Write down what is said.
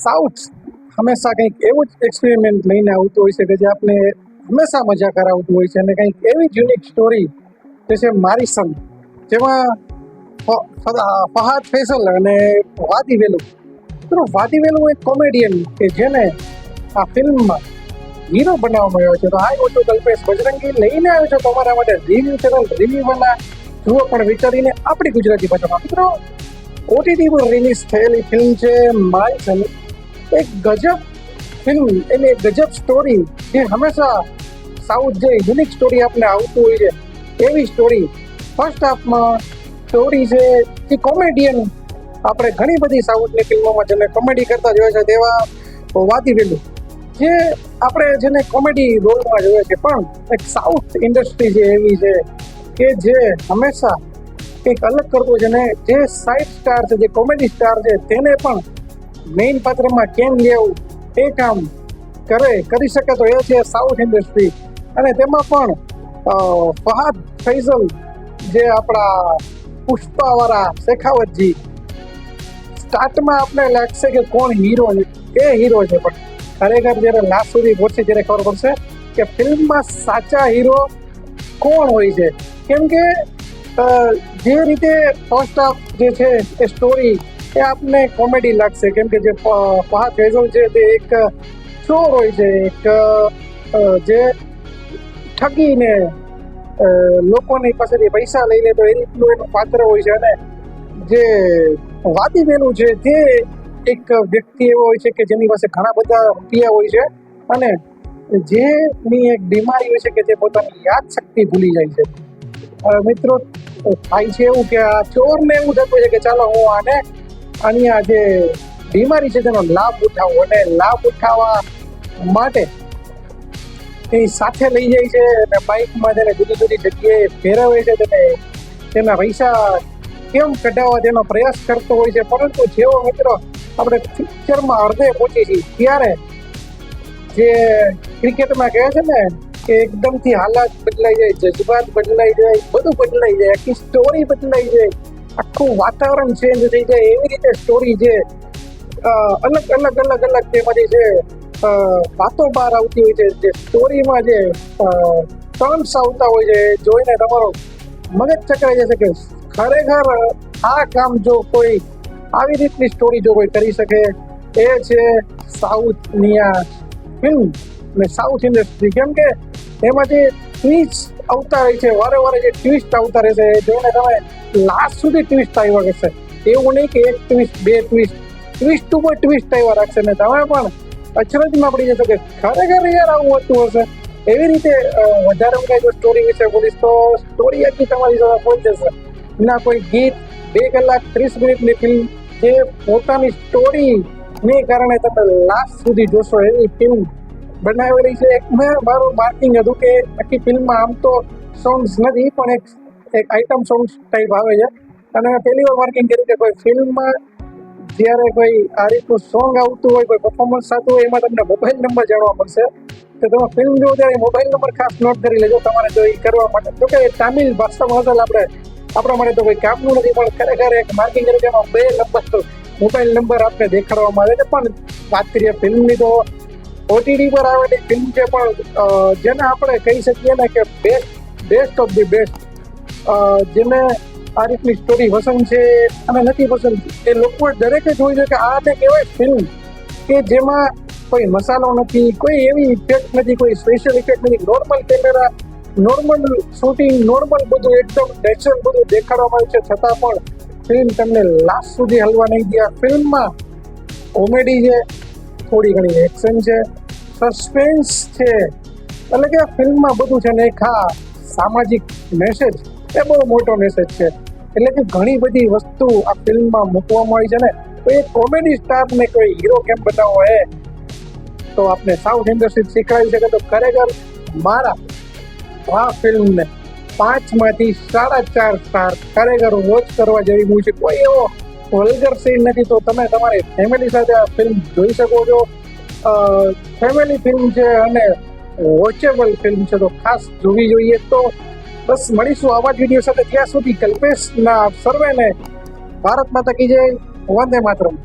South હંમેશા કંઈક એવું જ એક્સપેરિમેન્ટ લઈને આવતું હોય છે કે જે આપણે હંમેશા મજા કરાવતું હોય છે અને કંઈક એવી જ યુનિક સ્ટોરી જે છે મારી સંગ, જેમાં ફહાદ ફૈસલ અને વાદી વેલુ. મિત્રો, વાદી વેલુ એક કોમેડિયન કે જેને આ ફિલ્મમાં હીરો બનાવવામાં આવ્યો છે. તો હાય, હું છું કલ્પેશ બજરંગી, લઈને આવ્યો છું તમારા માટે રિવ્યુ ચેનલ રિવ્યુવાલા. જુઓ પણ વિચારીને આપણી ગુજરાતી ભાષામાં. મિત્રો, ઓટીટી પર રિલીઝ થયેલી ફિલ્મ છે મારી સંગ. એક ગજબ ફિલ્મ, એની એક ગજબ સ્ટોરી, જે હંમેશા સાઉથ જે યુનિક સ્ટોરી આપણે આવતું હોય છે એવી સ્ટોરી. ફર્સ્ટ હાફમાં સ્ટોરી છે જે કોમેડિયન, આપણે ઘણી બધી સાઉથની ફિલ્મોમાં જેને કોમેડી કરતા જોયા છે તેવા વાદી વેલુ, જે આપણે જેને કોમેડી રોલમાં જોઈએ છે, પણ એક સાઉથ ઇન્ડસ્ટ્રી જે એવી છે કે જે હંમેશા કંઈક અલગ કરતું છે ને જે સાઇડ સ્ટાર છે, જે કોમેડી સ્ટાર છે, તેને પણ મેઇન પાત્રમાં કેમ લેવું એ કામ કરી શકે તો એ છે સાઉથ ઇન્ડસ્ટ્રી. અને તેમાં પણ ફહાદ ફૈઝલ, જે આપણા પુષ્પાવાળા શેખાવતજી, સ્ટાર્ટમાં આપણે લાગશે કે કોણ હીરો છે, એ હીરો છે, પણ ખરેખર જ્યારે લાસ્ટ સુધી પહોંચે ત્યારે ખબર પડશે કે ફિલ્મમાં સાચા હીરો કોણ હોય છે. કેમ કે જે રીતે ફર્સ્ટ હાફ જે છે એ સ્ટોરી એ આપને કોમેડી લાગશે, કેમ કે જે ફહાદ ફૈઝલ છે તે એક ચોર હોય છે, એક જે ઠગીને લોકોની પાસેથી પૈસા લઈ લે તો એ રીતનું એનું પાત્ર હોય છે. અને જે વાદી વેલુ છે તે એક વ્યક્તિ એવો હોય છે કે જેની પાસે ઘણા બધા રૂપિયા હોય છે અને જેની એક બીમારી હોય છે કે તે પોતાની યાદ શક્તિ ભૂલી જાય છે. મિત્રો, થાય છે એવું કે આ ચોરને એવું થતું છે કે ચાલો હું આની આ જે બીમારી છે તેનો લાભ ઉઠાવું, અને લાભ ઉઠાવવા માટે એ સાથે લઈ જાય છે અને બાઇકમાં તેને જુદી જુદી જગ્યાએ ફેરવે છે, તેના પૈસા કેમ કઢાવવા તેનો પ્રયાસ કરતો હોય છે. પરંતુ જેવો મિત્રો આપણે પિક્ચરમાં અડધે પહોંચી છીએ ત્યારે જે ક્રિકેટમાં કહે છે ને કે એકદમથી હાલાત બદલાઈ જાય, જજ્બાત બદલાઈ જાય, બધું બદલાઈ જાય, આખી સ્ટોરી બદલાઈ જાય, આખું વાતાવરણ ચેન્જ થઈ જાય, એવી રીતે સ્ટોરી જે અલગ અલગ અલગ અલગ તેમાંથી જે વાતો બહાર આવતી હોય છે, જે સ્ટોરીમાં જે ટર્ન્સ આવતા હોય છે, જોઈને તમારો મગજ ચકરાઈ જશે કે ખરેખર આ કામ જો કોઈ આવી રીતની સ્ટોરી જો કોઈ કરી શકે એ છે સાઉથની આ ફિલ્મ અને સાઉથ ઇન્ડસ્ટ્રી. કેમ કે એમાં જે ટ્વિસ્ટ આવતા રહે છે, વારે વારે જે ટ્વિસ્ટ આવતા રહેશે, જોઈને તમે લાસ્ટ સુધી ટ્વિસ્ટ આવ્યા કરશે. એવું નહીં કે એક ટ્વિસ્ટ, બે ટ્વિસ્ટ ઉપર ટ્વિસ્ટ આવ્યા રાખશે ને તમે પણ અચરજમાં પડી જશો કે ખરેખર યાર આવું હતું હશે. એવી રીતે વધારે હું જો સ્ટોરી વિશે બોલીશ તો સ્ટોરી આખી તમારી સાથે પહોંચી જશે. ના કોઈ ગીત, 2 કલાક 30 મિનિટની ફિલ્મ જે પોતાની સ્ટોરીને કારણે તમે લાસ્ટ સુધી જોશો એવી ફિલ્મ બનાવેલી છે. એક મારું માર્કિંગ હતું કે આખી ફિલ્મમાં આમ તો સોંગ્સ નથી, પણ એક આઇટમ સોંગ્સ ટાઈપ આવે છે. અને મેં પહેલી વાર માર્કિંગ કર્યું કે કોઈ ફિલ્મમાં જ્યારે કોઈ આ રીતનું સોંગ આવતું હોય, કોઈ પરફોર્મન્સ થતું હોય, એમાં તમને મોબાઈલ નંબર જાણવા મળશે. તો તમે ફિલ્મ જોવો ત્યારે મોબાઈલ નંબર ખાસ નોટ કરી લેજો તમારે જો એ કરવા માટે. જો કે તામિલ ભાષામાં હશે આપણા માટે તો કોઈ કામનું નથી, પણ ખરેખર એક માર્કિંગ કર્યું કે એમાં 2 નંબર મોબાઈલ નંબર આપણે દેખાડવામાં આવે છે. પણ વાત કરીએ ફિલ્મની તો ઓટીટી પર આવેલી ફિલ્મ છે, પણ જેને આપણે કહી શકીએ ને કે બેસ્ટ ઓફ ધી બેસ્ટ. જેને આ રીતની સ્ટોરી પસંદ છે અને નથી પસંદ, એ લોકો દરેકે જોઈ છે કે આને કહેવાય ફિલ્મ કે જેમાં કોઈ મસાલો નથી, કોઈ એવી ઇફેક્ટ નથી, કોઈ સ્પેશિયલ ઇફેક્ટ નથી, normal camera, normal shooting, normal બધું એકદમ નેચરલ બધું દેખાડવામાં આવ્યું છે. છતાં પણ ફિલ્મ તમને લાસ્ટ સુધી હલવા નહીં દે. ફિલ્મમાં કોમેડી છે, થોડી ઘણી એક્શન છે, સસ્પેન્સ છે, એટલે કે ફિલ્મમાં બધું છે ને એક સામાજિક મેસેજ, એ બહુ મોટો મેસેજ છે. એટલે કે ઘણી બધી વસ્તુ આ ફિલ્મમાં મૂકવામાં આવી છે ને. તો એ કોમેડી સ્ટારને કોઈ હીરો કેમ બનાવવો એ તો આપણે સાઉથ ઇન્ડસ્ટ્રી શીખવાડી શકે. તો ખરેખર મારા આ ફિલ્મને 5માંથી 4.5 સ્ટાર. ખરેખર વોચ કરવા જેવી મૂવી છે. કોઈ એવો વલ્ગર સીન નથી, તો તમે તમારી ફેમિલી સાથે આ ફિલ્મ જોઈ શકો છો. ફેમિલી ફિલ્મ છે અને વોચેબલ ફિલ્મ છે, તો ખાસ જોવી જોઈએ. તો બસ મળીશું આવા જ વિડીયો સાથે. ત્યાં સુધી કલ્પેશના સર્વેને ભારત માતા કી જય, વંદે માતરમ.